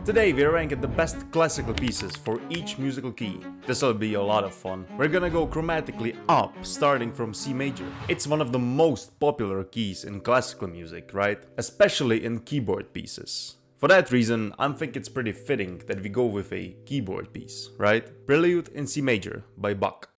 Today we rank the best classical pieces for each musical key. This'll be a lot of fun. We're gonna go chromatically up, starting from C major. It's one of the most popular keys in classical music, right? Especially in keyboard pieces. For that reason, I think it's pretty fitting that we go with a keyboard piece, right? Prelude in C major by Bach.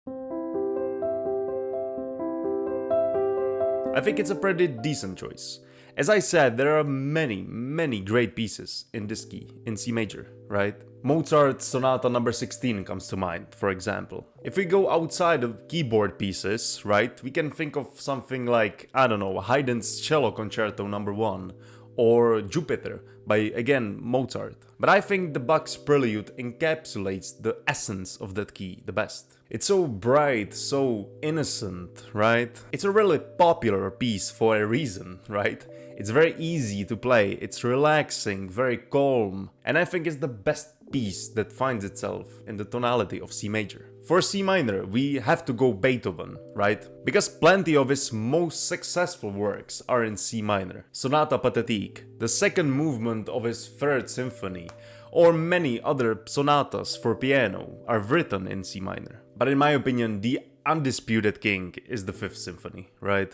I think it's a pretty decent choice. As I said, there are many great pieces in this key, in C major, right? Mozart's Sonata number 16 comes to mind, for example. If we go outside of keyboard pieces, right, we can think of something like, I don't know, Haydn's Cello Concerto number 1, or Jupiter by, again, Mozart. But I think the Bach's Prelude encapsulates the essence of that key the best. It's so bright, so innocent, right? It's a really popular piece for a reason, right? It's very easy to play, it's relaxing, very calm, and I think it's the best piece that finds itself in the tonality of C major. For C minor, we have to go Beethoven, right? Because plenty of his most successful works are in C minor. Sonata Pathétique, the second movement of his Third Symphony, or many other sonatas for piano are written in C minor. But in my opinion, the undisputed king is the Fifth Symphony, right?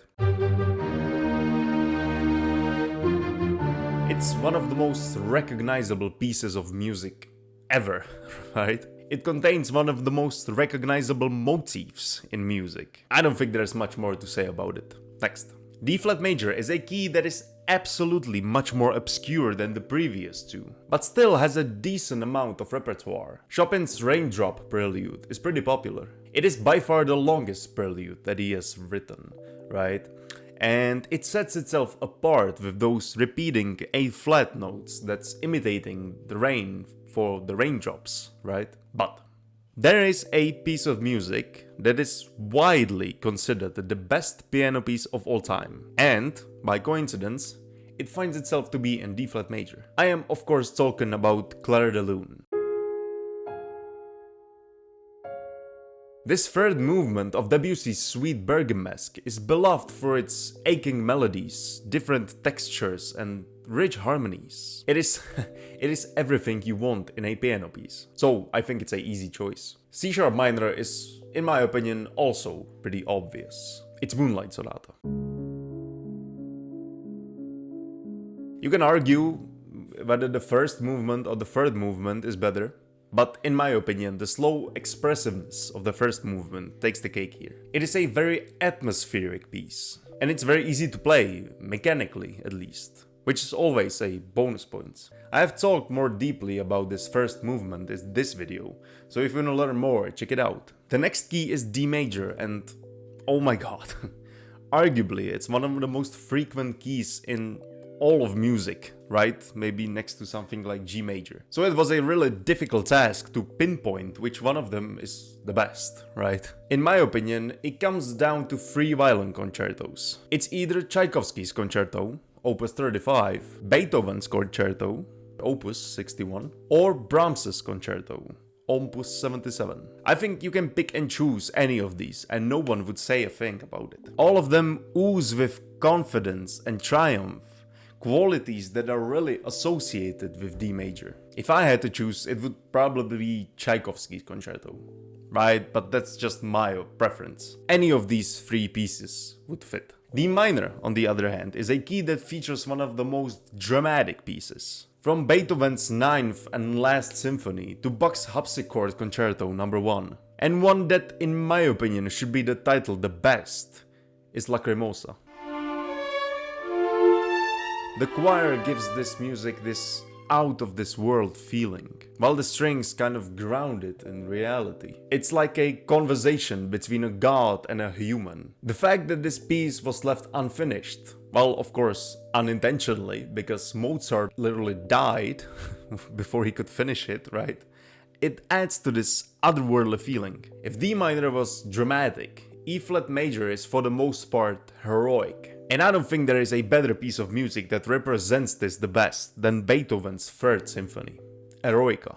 It's one of the most recognizable pieces of music ever, right? It contains one of the most recognizable motifs in music. I don't think there's much more to say about it. Next. D flat major is a key that is absolutely much more obscure than the previous two, but still has a decent amount of repertoire. Chopin's Raindrop Prelude is pretty popular. It is by far the longest prelude that he has written, right? And it sets itself apart with those repeating A-flat notes that's imitating the rain for the raindrops, right? But there is a piece of music that is widely considered the best piano piece of all time. And, by coincidence, it finds itself to be in D-flat major. I am of course talking about Clair de Lune. This third movement of Debussy's Suite Bergamesque is beloved for its aching melodies, different textures and rich harmonies. It is everything you want in a piano piece. So I think it's an easy choice. C sharp minor is, in my opinion, also pretty obvious. It's Moonlight Sonata. You can argue whether the first movement or the third movement is better. But in my opinion, the slow expressiveness of the first movement takes the cake here. It is a very atmospheric piece, and it's very easy to play, mechanically at least, which is always a bonus point. I have talked more deeply about this first movement in this video, so if you want to learn more, check it out. The next key is D major, and oh my god, arguably it's one of the most frequent keys in all of music, right? Maybe next to something like G major. So it was a really difficult task to pinpoint which one of them is the best, right? In my opinion, it comes down to 3 violin concertos. It's either Tchaikovsky's Concerto, Opus 35, Beethoven's Concerto, Opus 61, or Brahms's Concerto, Opus 77. I think you can pick and choose any of these and no one would say a thing about it. All of them ooze with confidence and triumph, qualities that are really associated with D major. If I had to choose, it would probably be Tchaikovsky's Concerto, right? But that's just my preference. Any of these 3 pieces would fit. D minor, on the other hand, is a key that features one of the most dramatic pieces. From Beethoven's 9th and last symphony to Bach's Harpsichord Concerto number 1. And one that, in my opinion, should be the title the best, is Lacrimosa. The choir gives this music this out-of-this-world feeling, while the strings kind of ground it in reality. It's like a conversation between a god and a human. The fact that this piece was left unfinished, well, of course, unintentionally, because Mozart literally died before he could finish it, right? It adds to this otherworldly feeling. If D minor was dramatic, E flat major is for the most part heroic. And I don't think there is a better piece of music that represents this the best than Beethoven's Third Symphony, Eroica.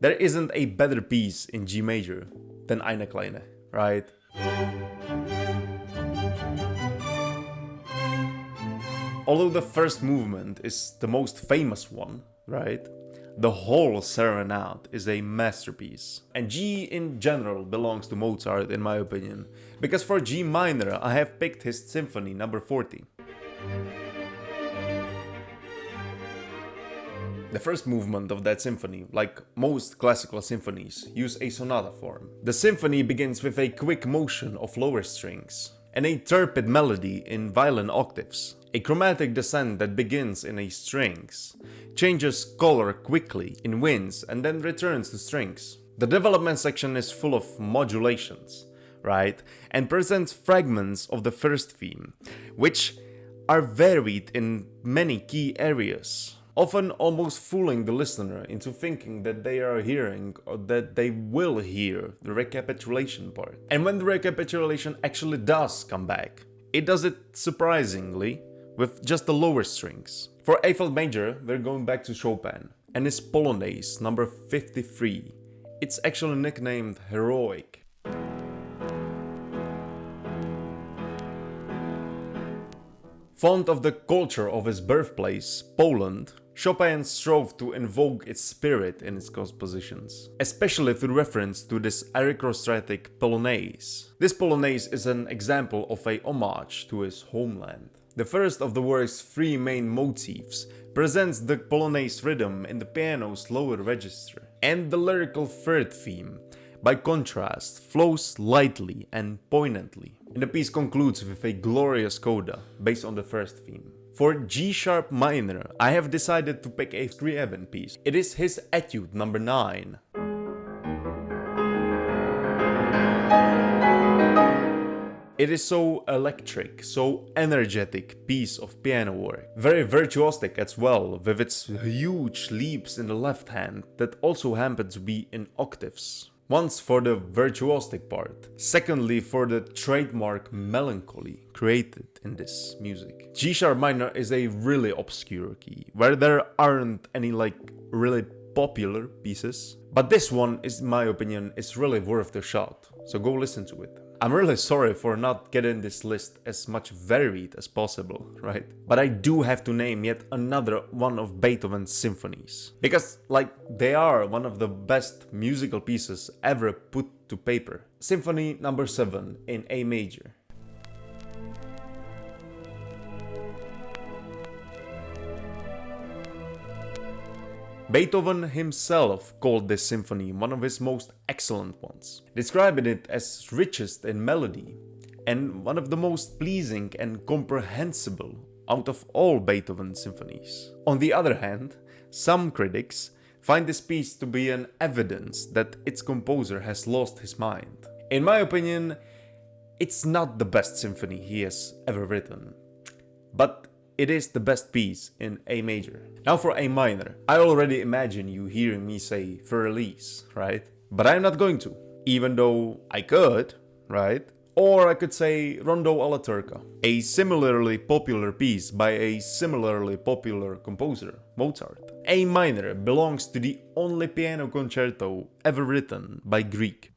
There isn't a better piece in G major than Eine Kleine, right? Although the first movement is the most famous one, right? The whole serenade is a masterpiece. And G in general belongs to Mozart in my opinion, because for G minor I have picked his symphony number 40. The first movement of that symphony, like most classical symphonies, use a sonata form. The symphony begins with a quick motion of lower strings and a turpid melody in violin octaves. A chromatic descent that begins in a strings, changes color quickly in winds and then returns to strings. The development section is full of modulations, right? And presents fragments of the first theme, which are varied in many key areas, often almost fooling the listener into thinking that they are hearing or that they will hear the recapitulation part. And when the recapitulation actually does come back, it does it surprisingly with just the lower strings. For A flat major, we're going back to Chopin and his Polonaise number 53. It's actually nicknamed Heroic. Fond of the culture of his birthplace, Poland, Chopin strove to invoke its spirit in his compositions, especially through reference to this aristocratic Polonaise. This Polonaise is an example of a homage to his homeland. The first of the work's three main motifs presents the Polonaise rhythm in the piano's lower register, and the lyrical third theme, by contrast, flows lightly and poignantly. And the piece concludes with a glorious coda based on the first theme. For G sharp minor, I have decided to pick a Scriabin piece. It is his Etude number 9. It is so electric, so energetic piece of piano work. Very virtuosic as well, with its huge leaps in the left hand that also happen to be in octaves. Once for the virtuosic part, secondly for the trademark melancholy created in this music. G sharp minor is a really obscure key, where there aren't any really popular pieces. But this one, in my opinion, is really worth the shot, so go listen to it. I'm really sorry for not getting this list as much varied as possible, right? But I do have to name yet another one of Beethoven's symphonies. Because, they are one of the best musical pieces ever put to paper. Symphony number 7 in A major. Beethoven himself called this symphony one of his most excellent ones, describing it as richest in melody and one of the most pleasing and comprehensible out of all Beethoven symphonies. On the other hand, some critics find this piece to be an evidence that its composer has lost his mind. In my opinion, it's not the best symphony he has ever written, but it is the best piece in A major. Now for A minor. I already imagine you hearing me say Fur-Elise, right? But I'm not going to, even though I could, right? Or I could say Rondo alla Turca, a similarly popular piece by a similarly popular composer, Mozart. A minor belongs to the only piano concerto ever written by Grieg.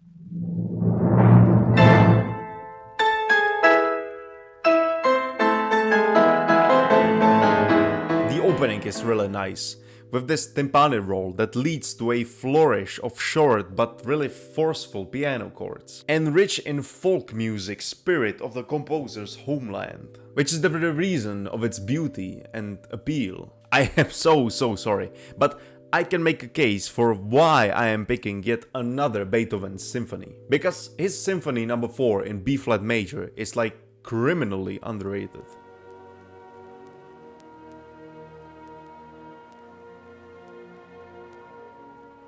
Opening is really nice, with this timpani roll that leads to a flourish of short but really forceful piano chords, and rich in folk music spirit of the composer's homeland, which is the very reason of its beauty and appeal. I am so sorry, but I can make a case for why I am picking yet another Beethoven symphony, because his symphony number 4 in B flat major is criminally underrated.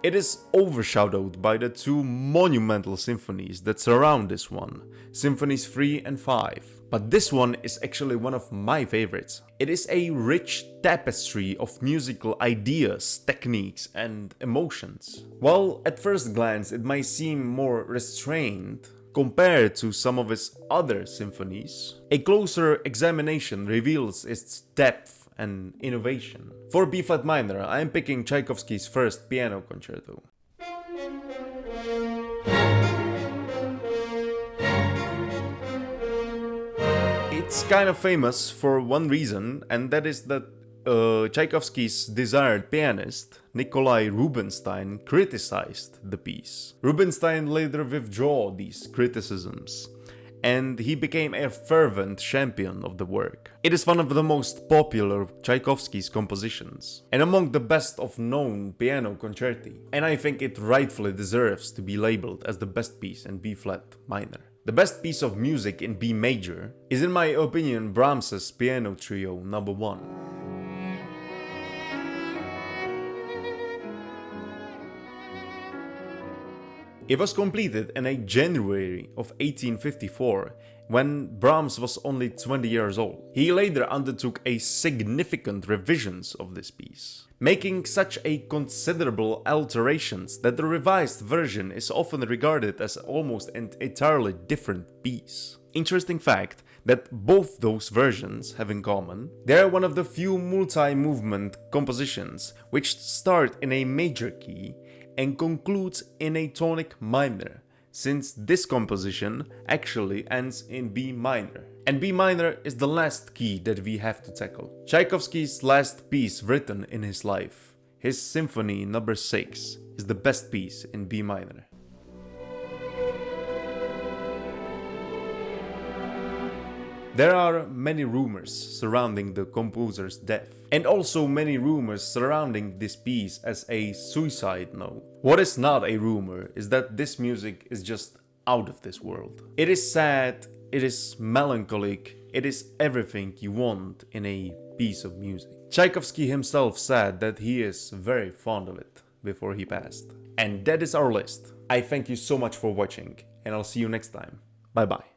It is overshadowed by the two monumental symphonies that surround this one, Symphonies 3 and 5. But this one is actually one of my favorites. It is a rich tapestry of musical ideas, techniques and emotions. While at first glance it might seem more restrained compared to some of his other symphonies, a closer examination reveals its depth and innovation. For B flat minor, I am picking Tchaikovsky's first piano concerto. It's kind of famous for one reason, and that is that Tchaikovsky's desired pianist, Nikolai Rubinstein, criticized the piece. Rubinstein later withdrew these criticisms, and he became a fervent champion of the work. It is one of the most popular Tchaikovsky's compositions, and among the best of known piano concerti, and I think it rightfully deserves to be labeled as the best piece in B-flat minor. The best piece of music in B major is, in my opinion, Brahms's Piano Trio No. 1. It was completed in January of 1854, when Brahms was only 20 years old. He later undertook a significant revisions of this piece, making such a considerable alterations that the revised version is often regarded as almost an entirely different piece. Interesting fact that both those versions have in common, they are one of the few multi-movement compositions which start in a major key and concludes in a tonic minor, since this composition actually ends in B minor. And B minor is the last key that we have to tackle. Tchaikovsky's last piece written in his life, his Symphony No. 6, is the best piece in B minor. There are many rumors surrounding the composer's death, and also many rumors surrounding this piece as a suicide note. What is not a rumor is that this music is just out of this world. It is sad, it is melancholic, it is everything you want in a piece of music. Tchaikovsky himself said that he is very fond of it before he passed. And that is our list. I thank you so much for watching, and I'll see you next time. Bye bye.